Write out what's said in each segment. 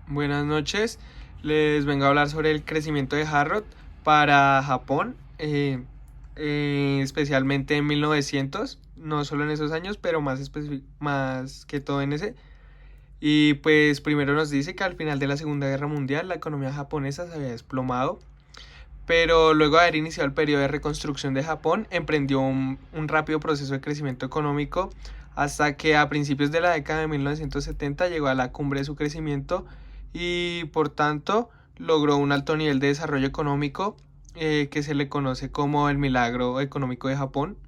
Buenas noches, les vengo a hablar sobre el crecimiento de Harrod para Japón, especialmente en 1900, no solo en esos años, pero más que todo en ese. Y pues primero nos dice que al final de la Segunda Guerra Mundial la economía japonesa se había desplomado, pero luego de haber iniciado el periodo de reconstrucción de Japón, emprendió un rápido proceso de crecimiento económico hasta que a principios de la década de 1970 llegó a la cumbre de su crecimiento y por tanto logró un alto nivel de desarrollo económico que se le conoce como el milagro económico de Japón.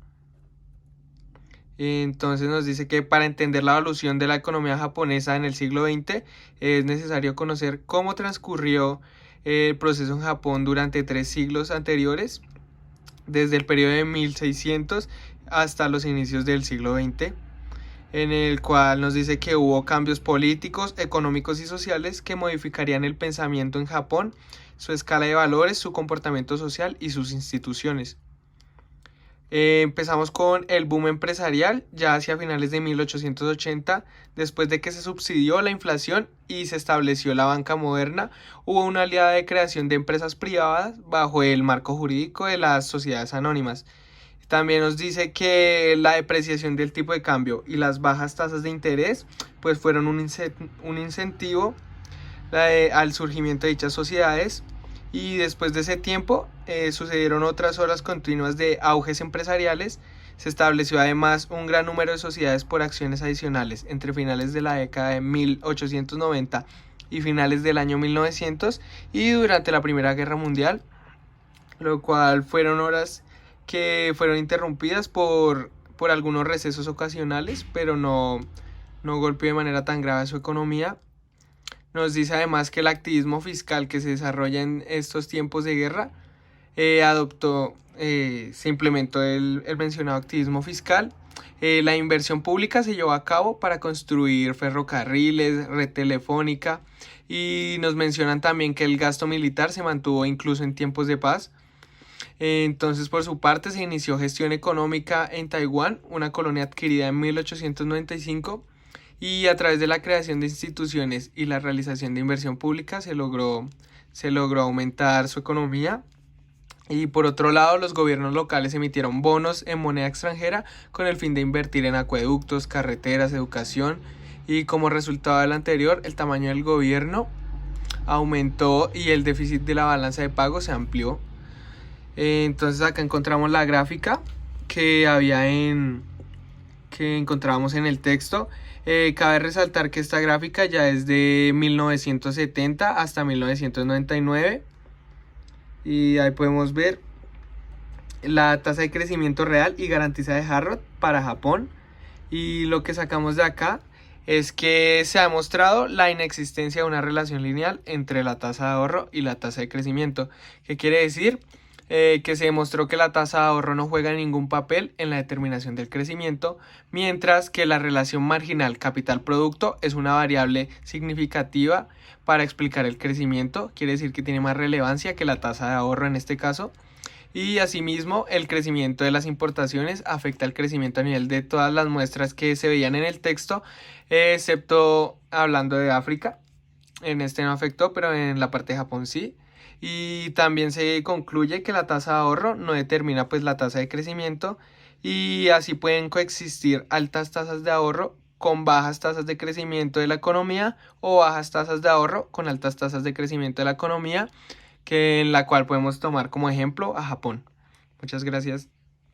Entonces nos dice que para entender la evolución de la economía japonesa en el siglo XX es necesario conocer cómo transcurrió el proceso en Japón durante 3 siglos anteriores, desde el periodo de 1600 hasta los inicios del siglo XX, en el cual nos dice que hubo cambios políticos, económicos y sociales que modificarían el pensamiento en Japón, su escala de valores, su comportamiento social y sus instituciones. Empezamos con el boom empresarial ya hacia finales de 1880, después de que se subsidió la inflación y se estableció la banca moderna, hubo una oleada de creación de empresas privadas bajo el marco jurídico de las sociedades anónimas. También nos dice que la depreciación del tipo de cambio y las bajas tasas de interés pues fueron un incentivo al surgimiento de dichas sociedades, y después de ese tiempo sucedieron otras horas continuas de auges empresariales. Se estableció además un gran número de sociedades por acciones adicionales entre finales de la década de 1890 y finales del año 1900 y durante la Primera Guerra Mundial, lo cual fueron horas que fueron interrumpidas por algunos recesos ocasionales, pero no golpeó de manera tan grave a su economía. Nos dice además que el activismo fiscal que se desarrolla en estos tiempos de guerra se implementó el mencionado activismo fiscal. La inversión pública se llevó a cabo para construir ferrocarriles, red telefónica, y nos mencionan también que el gasto militar se mantuvo incluso en tiempos de paz. Entonces, por su parte, se inició gestión económica en Taiwán, una colonia adquirida en 1895, y a través de la creación de instituciones y la realización de inversión pública se logró aumentar su economía. Y por otro lado, los gobiernos locales emitieron bonos en moneda extranjera con el fin de invertir en acueductos, carreteras, educación, y como resultado del anterior, el tamaño del gobierno aumentó y el déficit de la balanza de pagos se amplió. Entonces acá encontramos la gráfica que encontrábamos en el texto. Cabe resaltar que esta gráfica ya es de 1970 hasta 1999, y ahí podemos ver la tasa de crecimiento real y garantizada de Harrod para Japón. Y lo que sacamos de acá es que se ha demostrado la inexistencia de una relación lineal entre la tasa de ahorro y la tasa de crecimiento. ¿Qué quiere decir? Que se demostró que la tasa de ahorro no juega ningún papel en la determinación del crecimiento, mientras que la relación marginal capital-producto es una variable significativa para explicar el crecimiento. Quiere decir que tiene más relevancia que la tasa de ahorro en este caso. Y asimismo, el crecimiento de las importaciones afecta el crecimiento a nivel de todas las muestras que se veían en el texto, excepto hablando de África. En este no afectó, pero en la parte de Japón sí. Y también se concluye que la tasa de ahorro no determina pues la tasa de crecimiento, y así pueden coexistir altas tasas de ahorro con bajas tasas de crecimiento de la economía, o bajas tasas de ahorro con altas tasas de crecimiento de la economía, que en la cual podemos tomar como ejemplo a Japón. Muchas gracias.